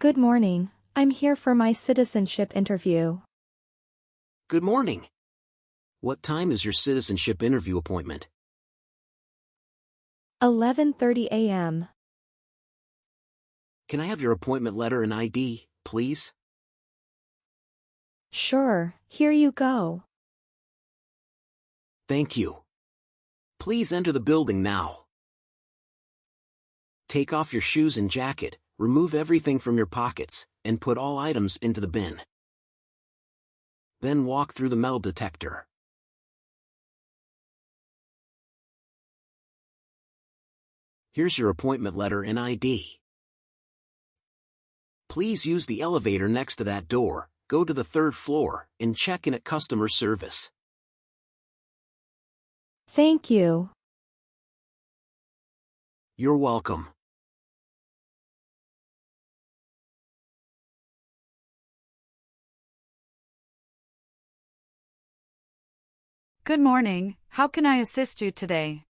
Good morning. I'm here for my citizenship interview. Good morning. What time is your citizenship interview appointment? 11:30 a.m. Can I have your appointment letter and ID, please? Sure, here you go. Thank you. Please enter the building now. Take off your shoes and jacket, remove everything from your pockets, and put all items into the bin. Then walk through the metal detector. Here's your appointment letter and ID. Please use the elevator next to that door, go to the third floor, and check in at customer service. Thank you. You're welcome. Good morning. How can I assist you today?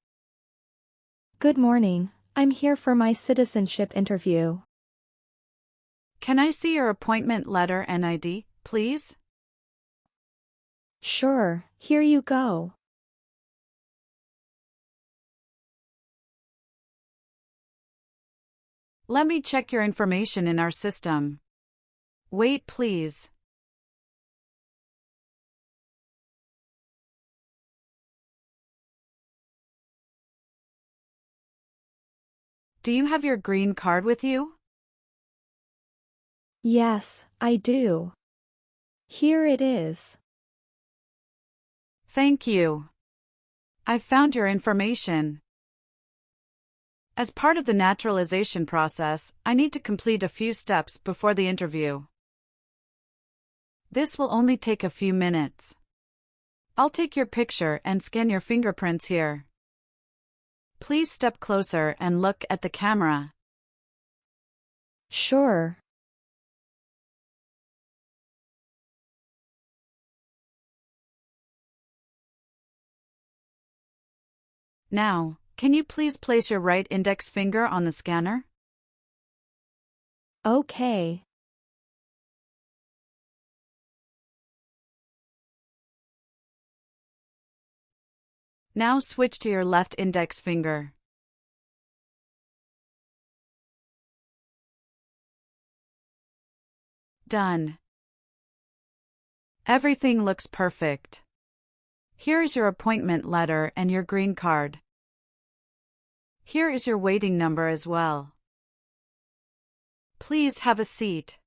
Good morning. I'm here for my citizenship interview. Can I see your appointment letter and ID, please? Sure, here you go. Let me check your information in our system. Wait, please. Do you have your green card with you? Yes, I do. Here it is. Thank you. I found your information. As part of the naturalization process, I need to complete a few steps before the interview. This will only take a few minutes. I'll take your picture and scan your fingerprints here. Please step closer and look at the camera. Sure. Now, can you please place your right index finger on the scanner? Okay. Now switch to your left index finger. Done. Everything looks perfect. Here is your appointment letter and your green card. Here is your waiting number as well. Please have a seat.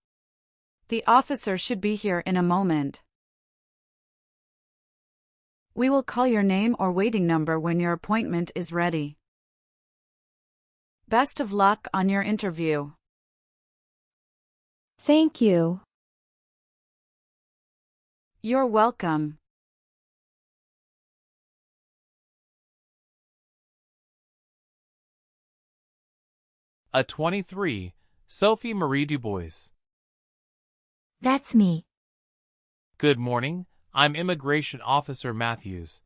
The officer should be here in a moment. We will call your name or waiting number when your appointment is ready. Best of luck on your interview. Thank you. You're welcome. A 23, Sophie Marie Dubois. That's me. Good morning, I'm Immigration Officer Matthews.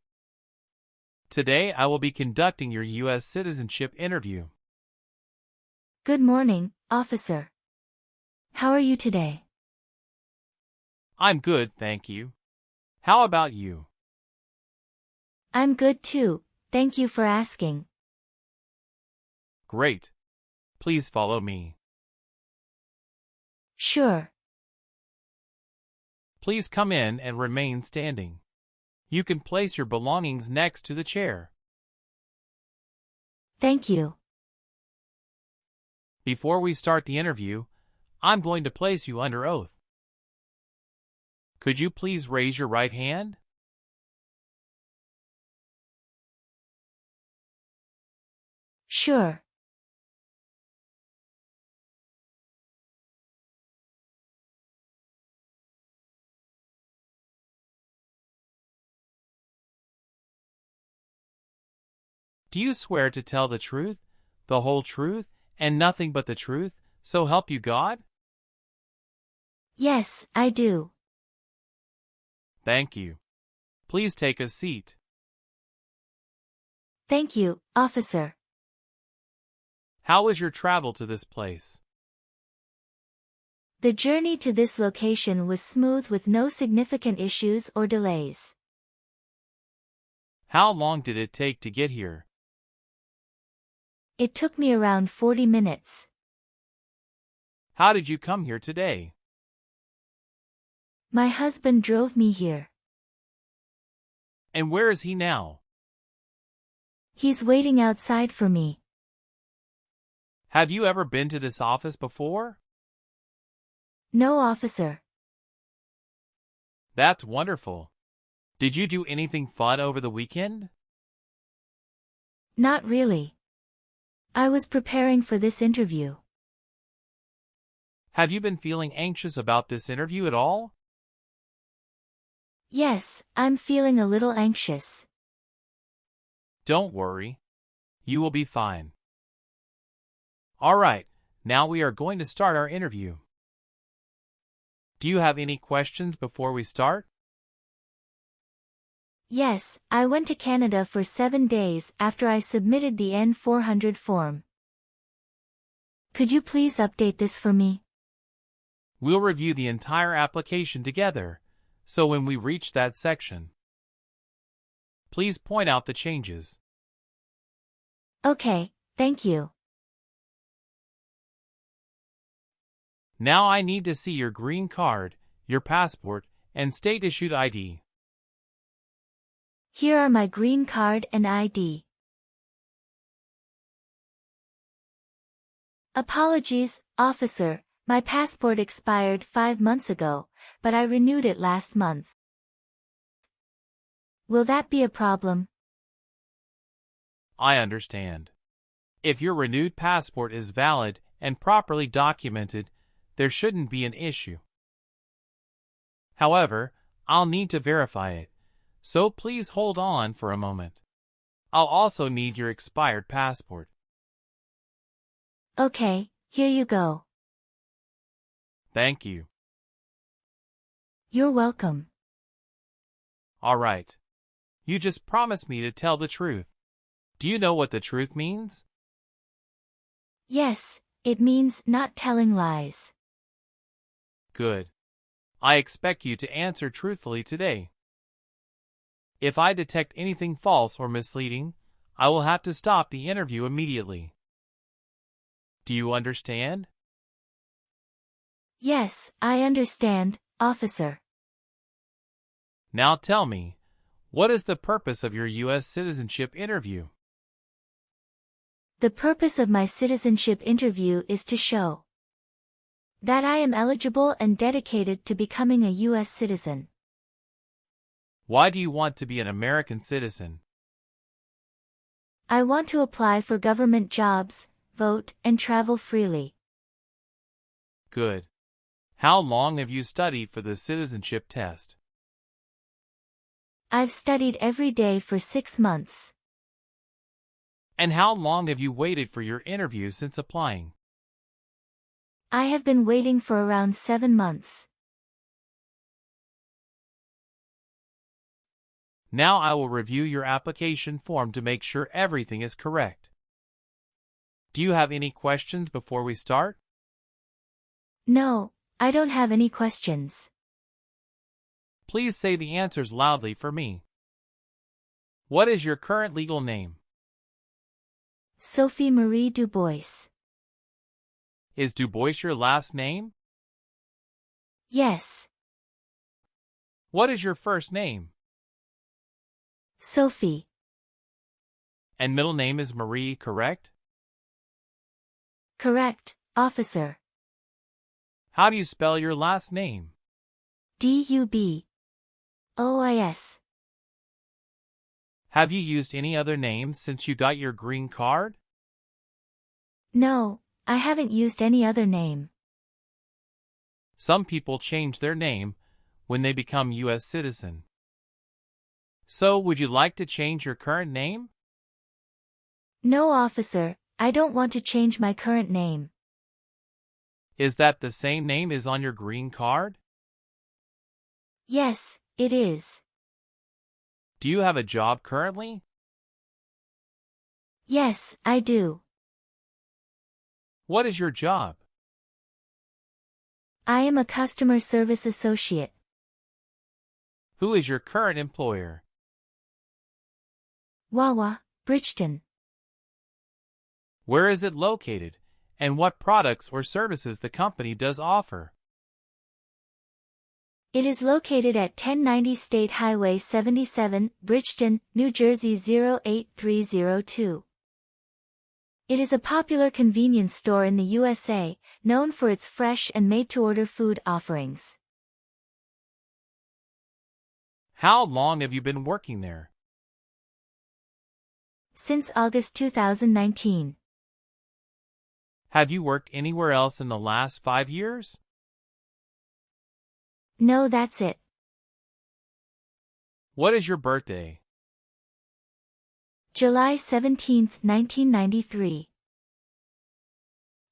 Today I will be conducting your U.S. citizenship interview. Good morning, officer. How are you today? I'm good, thank you. How about you? I'm good too, thank you for asking. Great. Please follow me. Sure. Please come in and remain standing. You can place your belongings next to the chair. Thank you. Before we start the interview, I'm going to place you under oath. Could you please raise your right hand? Sure. Do you swear to tell the truth, the whole truth, and nothing but the truth, so help you God? Yes, I do. Thank you. Please take a seat. Thank you, officer. How was your travel to this place? The journey to this location was smooth with no significant issues or delays. How long did it take to get here? It took me around 40 minutes. How did you come here today? My husband drove me here. And where is he now? He's waiting outside for me. Have you ever been to this office before? No, officer. That's wonderful. Did you do anything fun over the weekend? Not really. I was preparing for this interview. Have you been feeling anxious about this interview at all? Yes, I'm feeling a little anxious. Don't worry. You will be fine. All right, now we are going to start our interview. Do you have any questions before we start? Yes, I went to Canada for 7 days after I submitted the N-400 form. Could you please update this for me? We'll review the entire application together, so when we reach that section, please point out the changes. Okay, thank you. Now I need to see your green card, your passport, and state-issued ID. Here are my green card and ID. Apologies, officer, my passport expired 5 months ago, but I renewed it last month. Will that be a problem? I understand. If your renewed passport is valid and properly documented, there shouldn't be an issue. However, I'll need to verify it, so please hold on for a moment. I'll also need your expired passport. Okay, here you go. Thank you. You're welcome. All right. You just promised me to tell the truth. Do you know what the truth means? Yes, it means not telling lies. Good. I expect you to answer truthfully today. If I detect anything false or misleading, I will have to stop the interview immediately. Do you understand? Yes, I understand, officer. Now tell me, what is the purpose of your U.S. citizenship interview? The purpose of my citizenship interview is to show that I am eligible and dedicated to becoming a U.S. citizen. Why do you want to be an American citizen? I want to apply for government jobs, vote, and travel freely. Good. How long have you studied for the citizenship test? I've studied every day for 6 months. And how long have you waited for your interview since applying? I have been waiting for around 7 months. Now I will review your application form to make sure everything is correct. Do you have any questions before we start? No, I don't have any questions. Please say the answers loudly for me. What is your current legal name? Sophie Marie Dubois. Is Dubois your last name? Yes. What is your first name? Sophie. And middle name is Marie, correct? Correct, officer. How do you spell your last name? Dubois. Have you used any other names since you got your green card? No, I haven't used any other name. Some people change their name when they become U.S. citizen. So, would you like to change your current name? No, officer, I don't want to change my current name. Is that the same name as on your green card? Yes, it is. Do you have a job currently? Yes, I do. What is your job? I am a customer service associate. Who is your current employer? Wawa, Bridgeton. Where is it located, and what products or services the company does offer? It is located at 1090 State Highway 77, Bridgeton, New Jersey 08302. It is a popular convenience store in the USA, known for its fresh and made-to-order food offerings. How long have you been working there? Since August 2019. Have you worked anywhere else in the last 5 years? No, that's it. What is your birthday? July 17, 1993.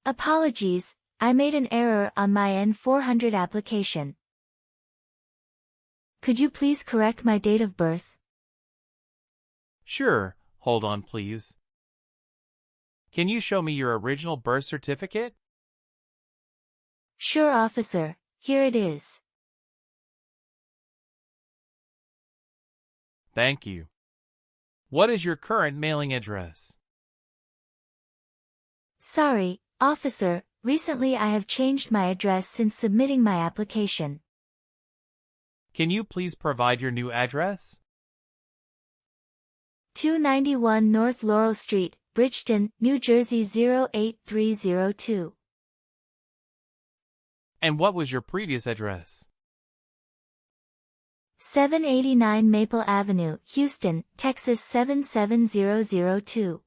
Apologies, I made an error on my N-400 application. Could you please correct my date of birth? Sure, hold on please. Can you show me your original birth certificate? Sure, officer, here it is. Thank you. What is your current mailing address? Sorry, officer, recently I have changed my address since submitting my application. Can you please provide your new address? 291 North Laurel Street, Bridgeton, New Jersey 08302. And what was your previous address? 789 Maple Avenue, Houston, Texas 77002.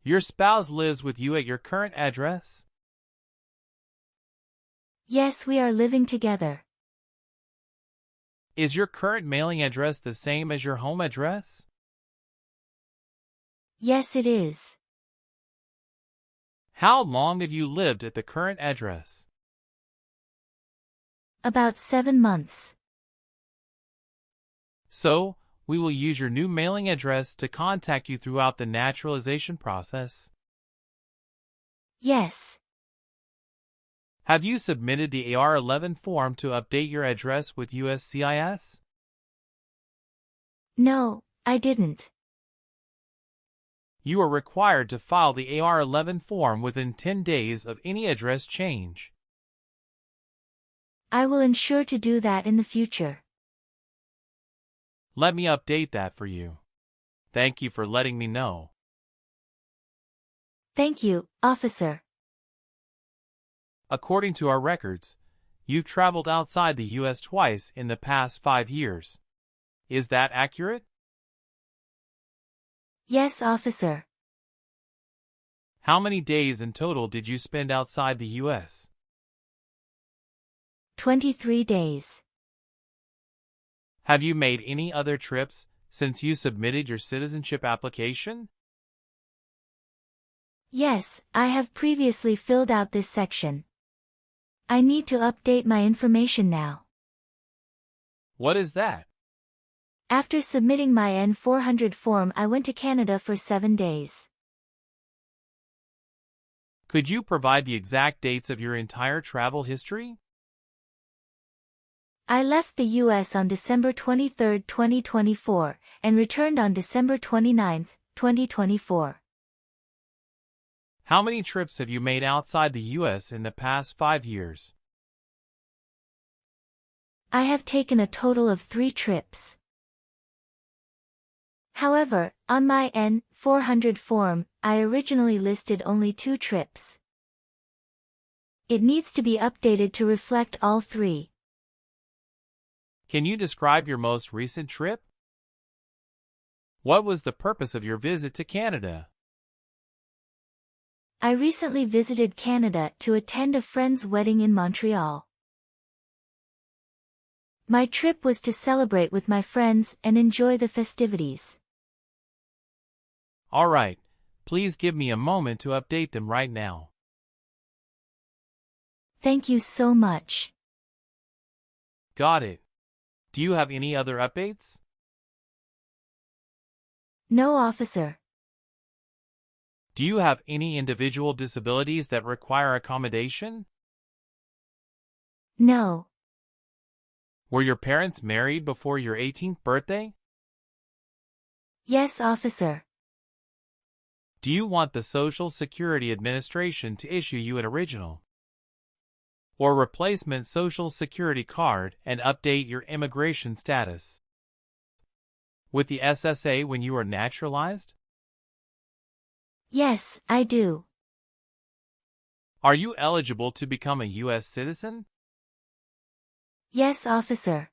Your spouse lives with you at your current address? Yes, we are living together. Is your current mailing address the same as your home address? Yes, it is. How long have you lived at the current address? About 7 months. So, we will use your new mailing address to contact you throughout the naturalization process. Yes. Have you submitted the AR-11 form to update your address with USCIS? No, I didn't. You are required to file the AR-11 form within 10 days of any address change. I will ensure to do that in the future. Let me update that for you. Thank you for letting me know. Thank you, officer. According to our records, you've traveled outside the U.S. twice in the past 5 years. Is that accurate? Yes, officer. How many days in total did you spend outside the U.S.? 23 days. Have you made any other trips since you submitted your citizenship application? Yes, I have previously filled out this section. I need to update my information now. What is that? After submitting my N-400 form, I went to Canada for 7 days. Could you provide the exact dates of your entire travel history? I left the U.S. on December 23, 2024, and returned on December 29, 2024. How many trips have you made outside the U.S. in the past 5 years? I have taken a total of 3 trips. However, on my N-400 form, I originally listed only 2 trips. It needs to be updated to reflect all 3. Can you describe your most recent trip? What was the purpose of your visit to Canada? I recently visited Canada to attend a friend's wedding in Montreal. My trip was to celebrate with my friends and enjoy the festivities. All right, please give me a moment to update them right now. Thank you so much. Got it. Do you have any other updates? No, officer. Do you have any individual disabilities that require accommodation? No. Were your parents married before your 18th birthday? Yes, officer. Do you want the Social Security Administration to issue you an original or replacement Social Security card and update your immigration status with the SSA when you are naturalized? Yes, I do. Are you eligible to become a U.S. citizen? Yes, officer.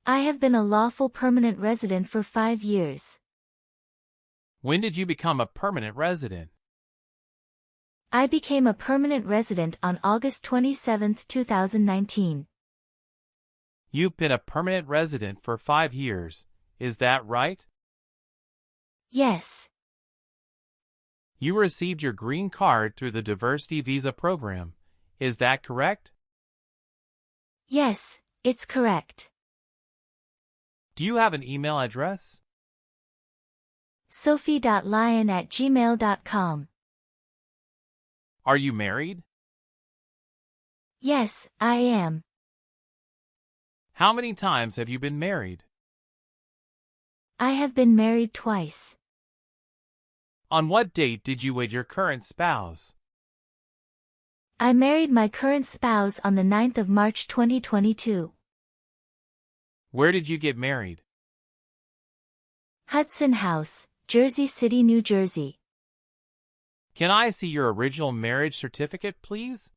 I have been a lawful permanent resident for 5 years. When did you become a permanent resident? I became a permanent resident on August 27, 2019. You've been a permanent resident for 5 years, is that right? Yes. You received your green card through the Diversity Visa program, is that correct? Yes, it's correct. Do you have an email address? sophie.lyon@gmail.com. Are you married? Yes, I am. How many times have you been married? I have been married twice. On what date did you wed your current spouse? I married my current spouse on the 9th of March 2022. Where did you get married? Hudson House, Jersey City, New Jersey. Can I see your original marriage certificate, please?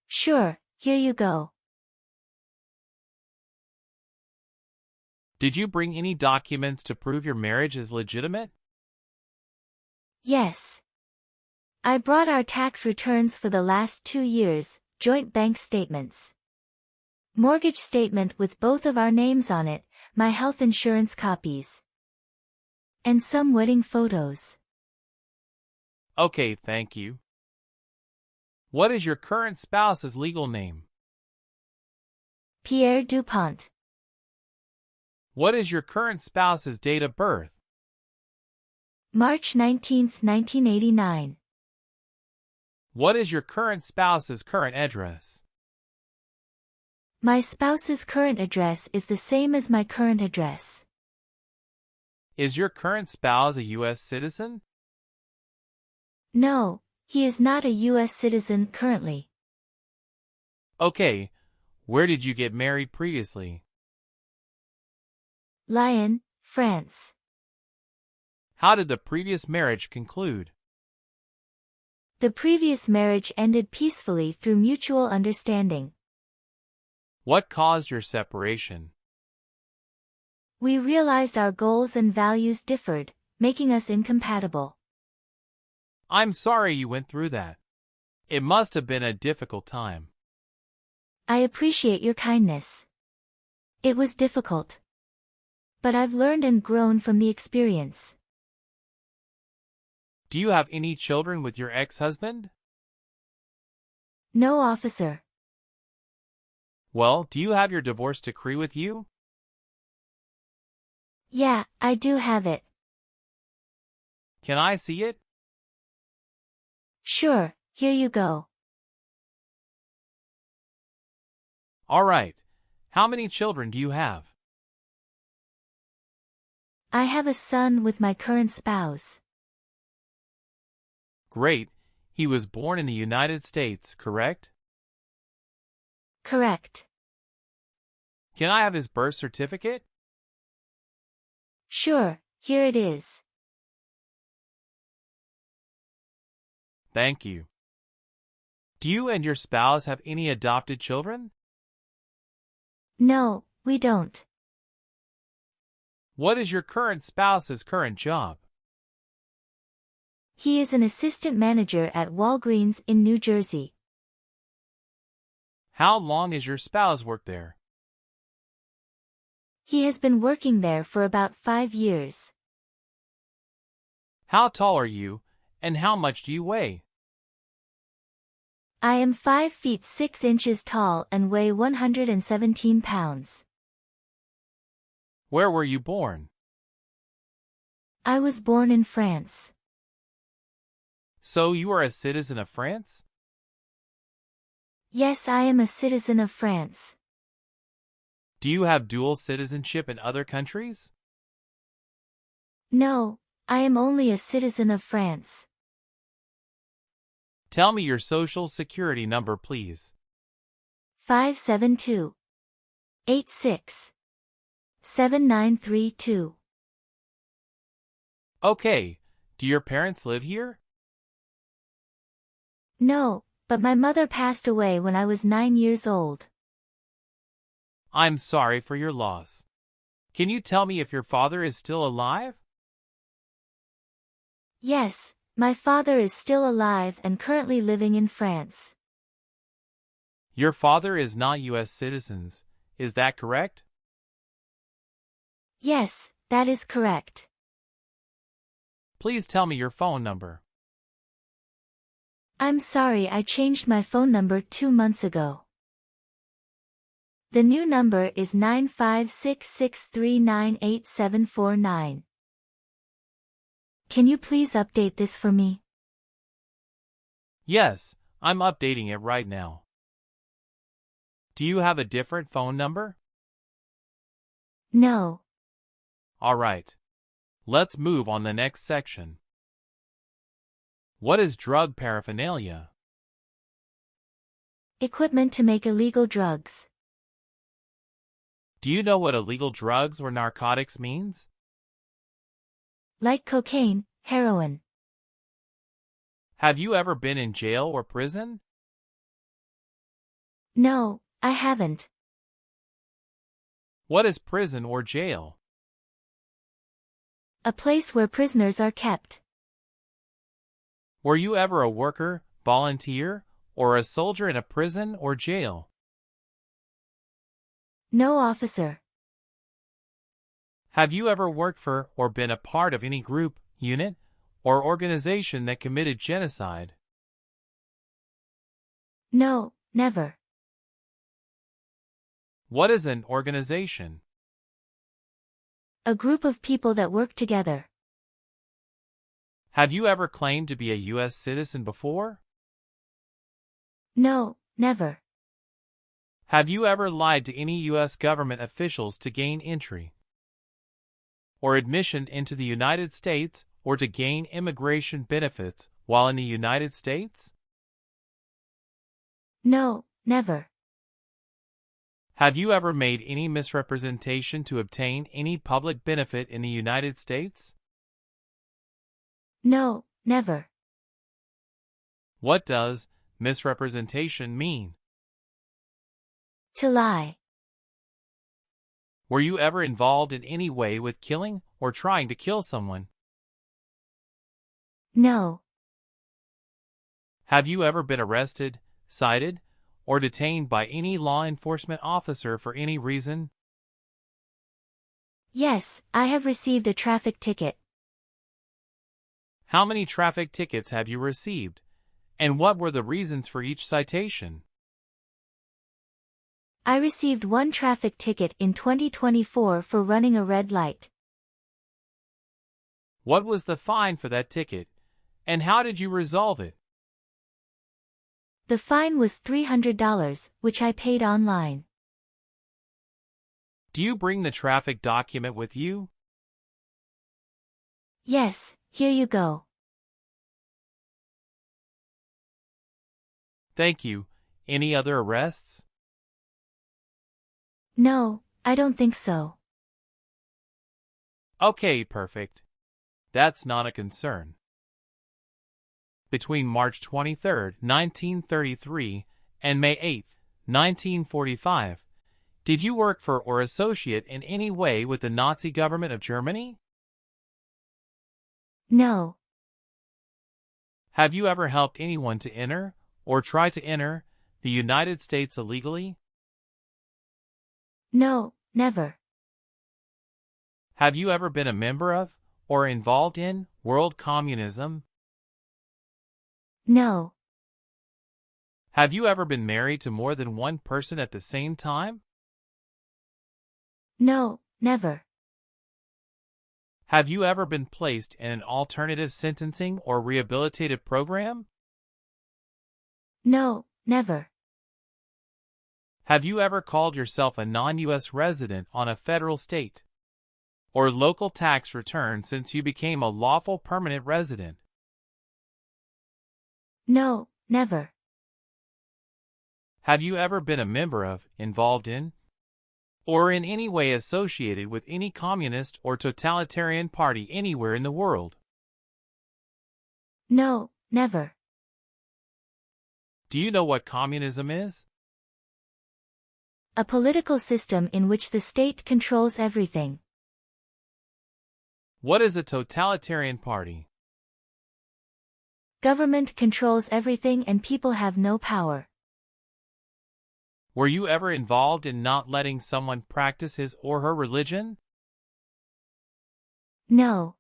Sure, here you go. Did you bring any documents to prove your marriage is legitimate? Yes. I brought our tax returns for the last 2 years, joint bank statements, mortgage statement with both of our names on it, my health insurance copies, and some wedding photos. Okay, thank you. What is your current spouse's legal name? Pierre Dupont. What is your current spouse's date of birth? March 19, 1989. What is your current spouse's current address? My spouse's current address is the same as my current address. Is your current spouse a U.S. citizen? No, he is not a U.S. citizen currently. Okay, where did you get married previously? Lyon, France. How did the previous marriage conclude? The previous marriage ended peacefully through mutual understanding. What caused your separation? We realized our goals and values differed, making us incompatible. I'm sorry you went through that. It must have been a difficult time. I appreciate your kindness. It was difficult. But I've learned and grown from the experience. Do you have any children with your ex-husband? No, officer. Well, do you have your divorce decree with you? Yeah, I do have it. Can I see it? Sure, here you go. All right. How many children do you have? I have a son with my current spouse. Great. He was born in the United States, correct? Correct. Can I have his birth certificate? Sure, here it is. Thank you. Do you and your spouse have any adopted children? No, we don't. What is your current spouse's current job? He is an assistant manager at Walgreens in New Jersey. How long has your spouse worked there? He has been working there for about 5 years. How tall are you, and how much do you weigh? I am 5 feet 6 inches tall and weigh 117 pounds. Where were you born? I was born in France. So you are a citizen of France? Yes, I am a citizen of France. Do you have dual citizenship in other countries? No, I am only a citizen of France. Tell me your social security number, please. 572 86 7932. Okay, do your parents live here? No, but my mother passed away when I was 9 years old. I'm sorry for your loss. Can you tell me if your father is still alive? Yes, my father is still alive and currently living in France. Your father is not U.S. citizens, is that correct? Yes, that is correct. Please tell me your phone number. I'm sorry, I changed my phone number 2 months ago. The new number is 95663988749. Can you please update this for me? Yes, I'm updating it right now. Do you have a different phone number? No. All right. Let's move on the next section. What is drug paraphernalia? Equipment to make illegal drugs. Do you know what illegal drugs or narcotics means? Like cocaine, heroin. Have you ever been in jail or prison? No, I haven't. What is prison or jail? A place where prisoners are kept. Were you ever a worker, volunteer, or a soldier in a prison or jail? No, officer. Have you ever worked for or been a part of any group, unit, or organization that committed genocide? No, never. What is an organization? A group of people that work together. Have you ever claimed to be a U.S. citizen before? No, never. Have you ever lied to any U.S. government officials to gain entry or admission into the United States or to gain immigration benefits while in the United States? No, never. Have you ever made any misrepresentation to obtain any public benefit in the United States? No, never. What does misrepresentation mean? To lie. Were you ever involved in any way with killing or trying to kill someone? No. Have you ever been arrested, cited, or detained by any law enforcement officer for any reason? Yes, I have received a traffic ticket. How many traffic tickets have you received, and what were the reasons for each citation? I received one traffic ticket in 2024 for running a red light. What was the fine for that ticket, and how did you resolve it? The fine was $300, which I paid online. Do you bring the traffic document with you? Yes, here you go. Thank you. Any other arrests? No, I don't think so. Okay, perfect. That's not a concern. Between March 23, 1933, and May 8, 1945, did you work for or associate in any way with the Nazi government of Germany? No. Have you ever helped anyone to enter, or try to enter, the United States illegally? No, never. Have you ever been a member of, or involved in, world communism? No. Have you ever been married to more than one person at the same time? No, never. Have you ever been placed in an alternative sentencing or rehabilitative program? No, never. Have you ever called yourself a non-U.S. resident on a federal, state, or local tax return since you became a lawful permanent resident? No, never. Have you ever been a member of, involved in, or in any way associated with any communist or totalitarian party anywhere in the world? No, never. Do you know what communism is? A political system in which the state controls everything. What is a totalitarian party? Government controls everything and people have no power. Were you ever involved in not letting someone practice his or her religion? No.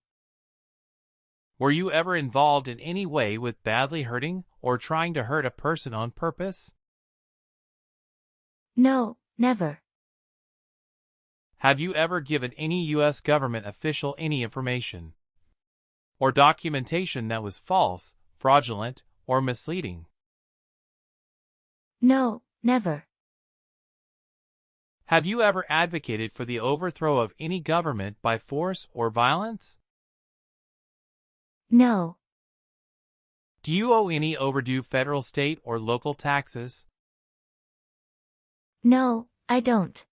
Were you ever involved in any way with badly hurting or trying to hurt a person on purpose? No, never. Have you ever given any U.S. government official any information or documentation that was false, fraudulent, or misleading? No, never. Have you ever advocated for the overthrow of any government by force or violence? No. Do you owe any overdue federal, state, or local taxes? No, I don't.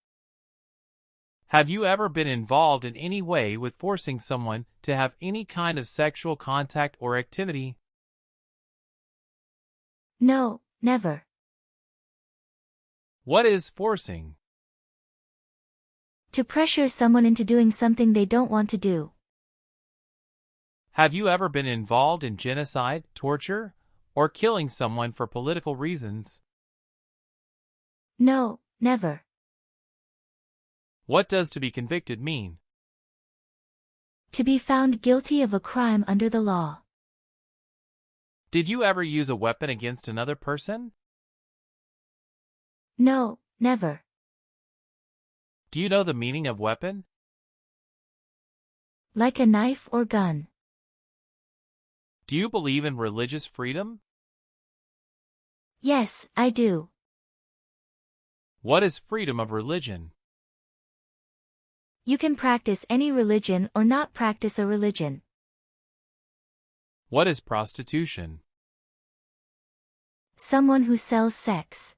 Have you ever been involved in any way with forcing someone to have any kind of sexual contact or activity? No, never. What is forcing? To pressure someone into doing something they don't want to do. Have you ever been involved in genocide, torture, or killing someone for political reasons? No, never. What does to be convicted mean? To be found guilty of a crime under the law. Did you ever use a weapon against another person? No, never. Do you know the meaning of weapon? Like a knife or gun. Do you believe in religious freedom? Yes, I do. What is freedom of religion? You can practice any religion or not practice a religion. What is prostitution? Someone who sells sex.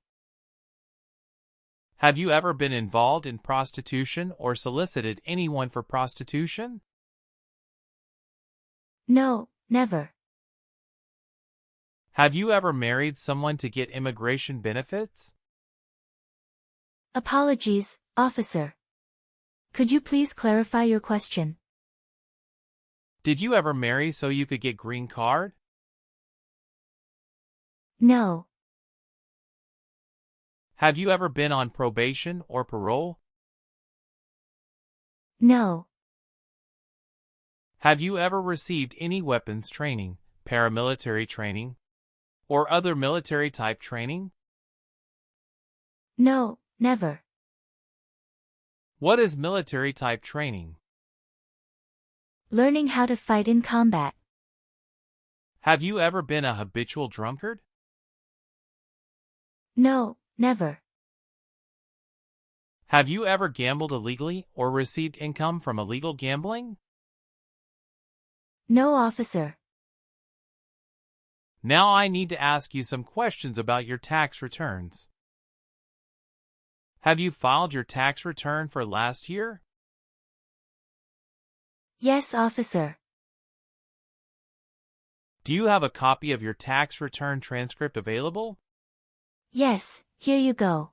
Have you ever been involved in prostitution or solicited anyone for prostitution? No, never. Have you ever married someone to get immigration benefits? Apologies, officer. Could you please clarify your question? Did you ever marry so you could get green card? No. Have you ever been on probation or parole? No. Have you ever received any weapons training, paramilitary training, or other military-type training? No, never. What is military-type training? Learning how to fight in combat. Have you ever been a habitual drunkard? No, never. Have you ever gambled illegally or received income from illegal gambling? No, officer. Now I need to ask you some questions about your tax returns. Have you filed your tax return for last year? Yes, officer. Do you have a copy of your tax return transcript available? Yes, here you go.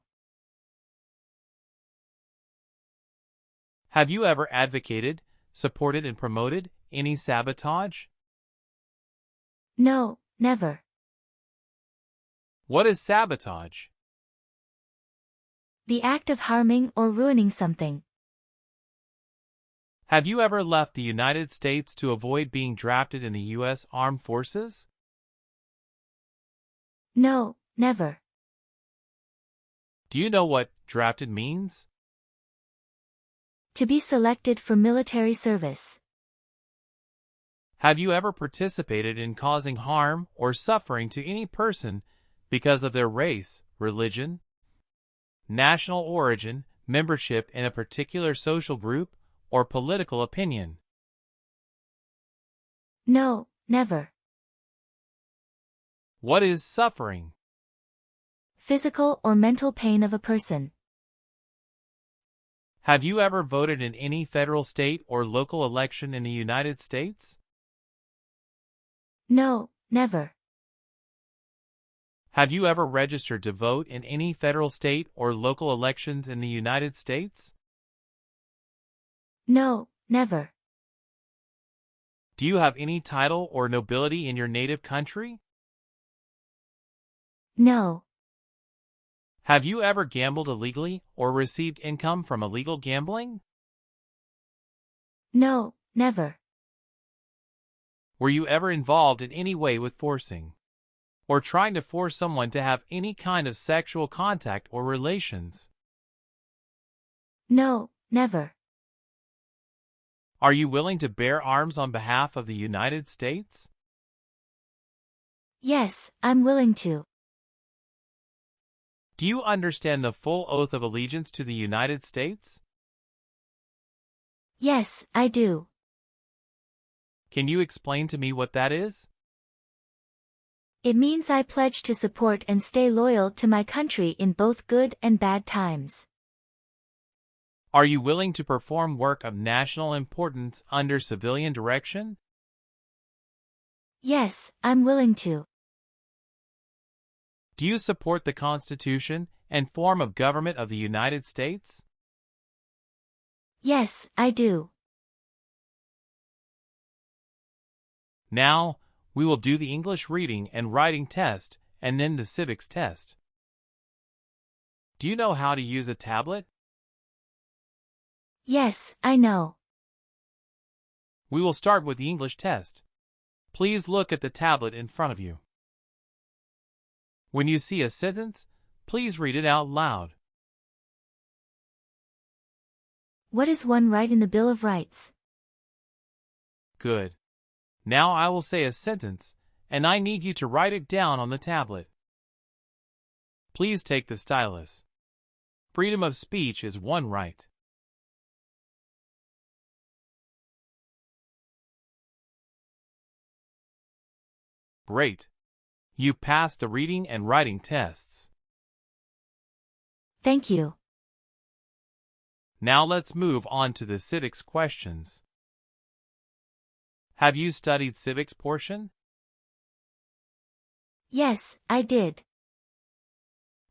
Have you ever advocated, supported, and promoted any sabotage? No, never. What is sabotage? The act of harming or ruining something. Have you ever left the United States to avoid being drafted in the U.S. Armed Forces? No, never. Do you know what drafted means? To be selected for military service. Have you ever participated in causing harm or suffering to any person because of their race, religion, national origin, membership in a particular social group, or political opinion? No, never. What is suffering? Physical or mental pain of a person. Have you ever voted in any federal, state, or local election in the United States? No, never. Have you ever registered to vote in any federal, state, or local elections in the United States? No, never. Do you have any title or nobility in your native country? No. Have you ever gambled illegally or received income from illegal gambling? No, never. Were you ever involved in any way with forcing, or trying to force someone to have any kind of sexual contact or relations? No, never. Are you willing to bear arms on behalf of the United States? Yes, I'm willing to. Do you understand the full oath of allegiance to the United States? Yes, I do. Can you explain to me what that is? It means I pledge to support and stay loyal to my country in both good and bad times. Are you willing to perform work of national importance under civilian direction? Yes, I'm willing to. Do you support the Constitution and form of government of the United States? Yes, I do. Now, we will do the English reading and writing test and then the civics test. Do you know how to use a tablet? Yes, I know. We will start with the English test. Please look at the tablet in front of you. When you see a sentence, please read it out loud. What is one right in the Bill of Rights? Good. Now I will say a sentence, and I need you to write it down on the tablet. Please take the stylus. Freedom of speech is one right. Great. You passed the reading and writing tests. Thank you. Now let's move on to the civics questions. Have you studied civics portion? Yes, I did.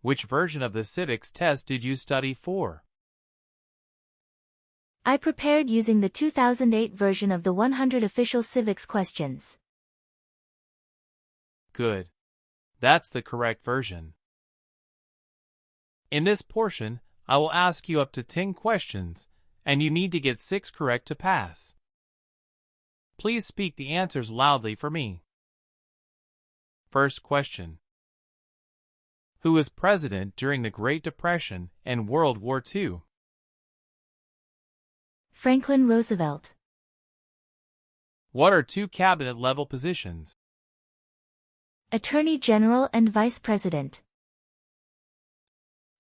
Which version of the civics test did you study for? I prepared using the 2008 version of the 100 official civics questions. Good. That's the correct version. In this portion, I will ask you up to 10 questions, and you need to get 6 correct to pass. Please speak the answers loudly for me. First question. Who was president during the Great Depression and World War II? Franklin Roosevelt. What are 2 cabinet-level positions? Attorney General and Vice President.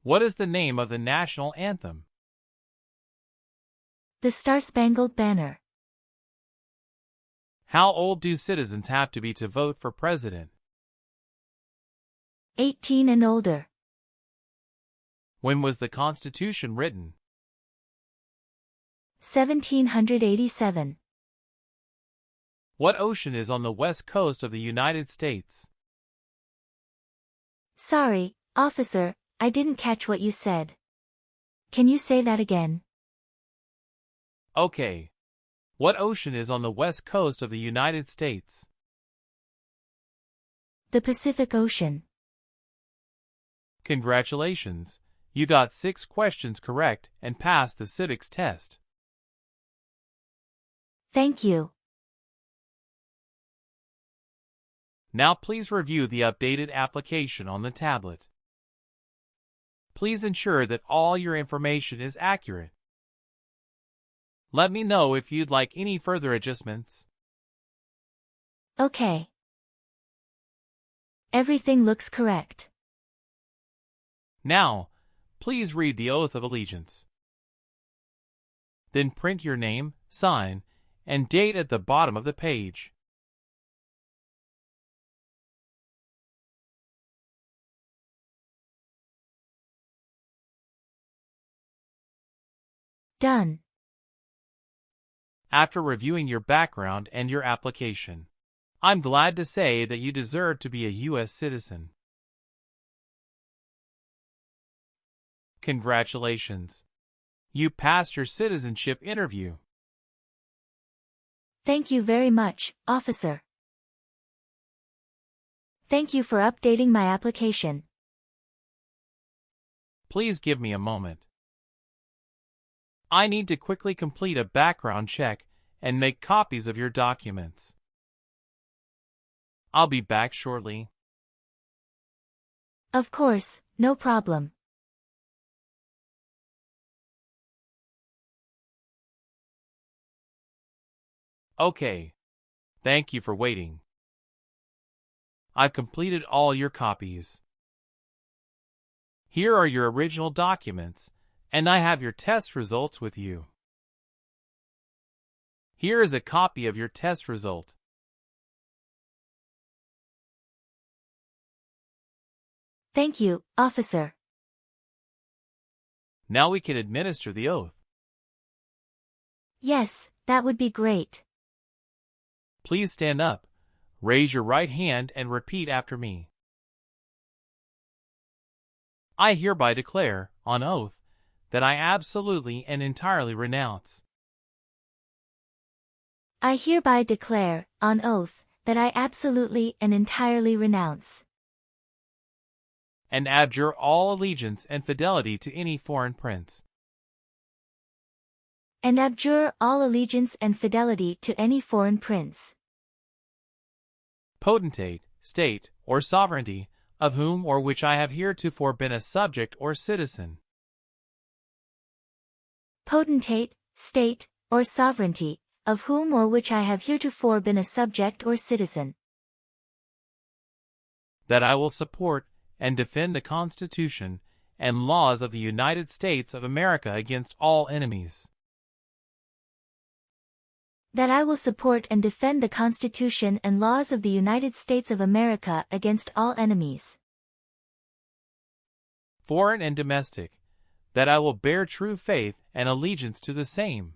What is the name of the national anthem? The Star-Spangled Banner. How old do citizens have to be to vote for president? 18 and older. When was the Constitution written? 1787. What ocean is on the west coast of the United States? Sorry, officer, I didn't catch what you said. Can you say that again? Okay. What ocean is on the west coast of the United States? The Pacific Ocean. Congratulations. You got 6 questions correct and passed the civics test. Thank you. Now please review the updated application on the tablet. Please ensure that all your information is accurate. Let me know if you'd like any further adjustments. Okay. Everything looks correct. Now, Please read the oath of allegiance. Then print your name, sign, and date at the bottom of the page. Done. After reviewing your background and your application, I'm glad to say that you deserve to be a U.S. citizen. Congratulations! You passed your citizenship interview. Thank you very much, officer. Thank you for updating my application. Please give me a moment. I need to quickly complete a background check and make copies of your documents. I'll be back shortly. Of course, no problem. Okay. Thank you for waiting. I've completed all your copies. Here are your original documents, and I have your test results with you. Here is a copy of your test result. Thank you, officer. Now we can administer the oath. Yes, that would be great. Please stand up, raise your right hand, and repeat after me. I hereby declare, on oath, that I absolutely and entirely renounce. I hereby declare, on oath, that I absolutely and entirely renounce and abjure all allegiance and fidelity to any foreign prince, and abjure all allegiance and fidelity to any foreign prince, potentate, state, or sovereignty, of whom or which I have heretofore been a subject or citizen. Potentate, state, or sovereignty, of whom or which I have heretofore been a subject or citizen. That I will support and defend the Constitution and laws of the United States of America against all enemies. That I will support and defend the Constitution and laws of the United States of America against all enemies, foreign and domestic. That I will bear true faith and allegiance to the same.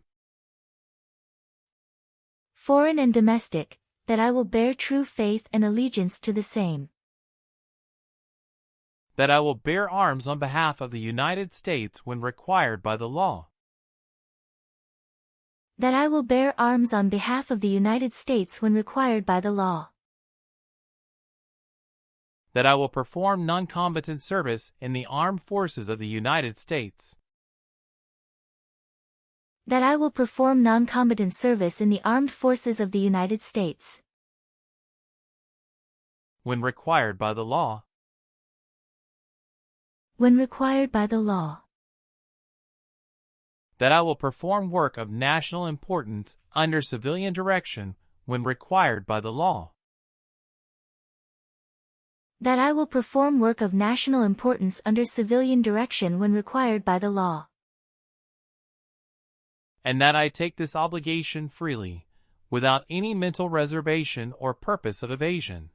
Foreign and domestic. That I will bear true faith and allegiance to the same. That I will bear arms on behalf of the United States when required by the law. That I will bear arms on behalf of the United States when required by the law. That I will perform non-combatant service in the armed forces of the United States. That I will perform non-combatant service in the armed forces of the United States when required by the law. When required by the law. That I will perform work of national importance under civilian direction when required by the law. That I will perform work of national importance under civilian direction when required by the law. And that I take this obligation freely, without any mental reservation or purpose of evasion.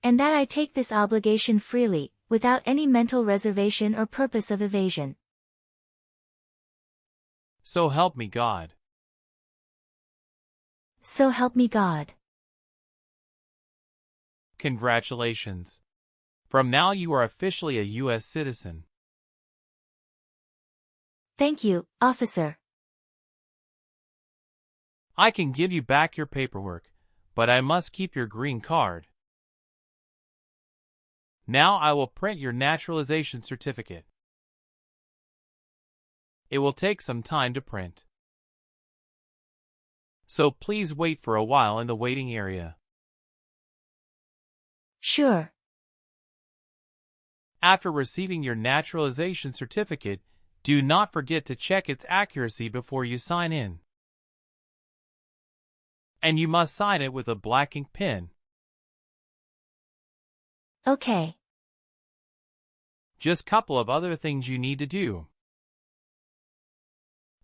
And that I take this obligation freely, without any mental reservation or purpose of evasion. So help me God. So help me God. Congratulations. From now you are officially a U.S. citizen. Thank you, officer. I can give you back your paperwork, but I must keep your green card. Now I will print your naturalization certificate. It will take some time to print. So please wait for a while in the waiting area. Sure. After receiving your naturalization certificate, do not forget to check its accuracy before you sign in. And you must sign it with a black ink pen. Okay. Just couple of other things you need to do.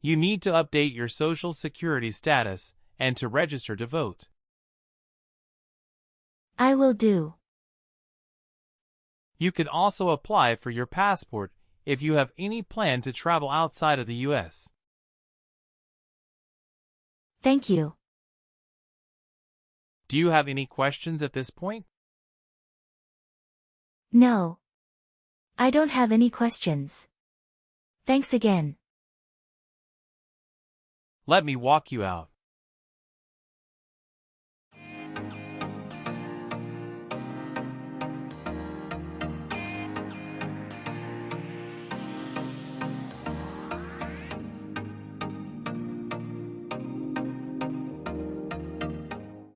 You need to update your Social Security status and to register to vote. I will do. You can also apply for your passport if you have any plan to travel outside of the U.S. Thank you. Do you have any questions at this point? No. I don't have any questions. Thanks again. Let me walk you out.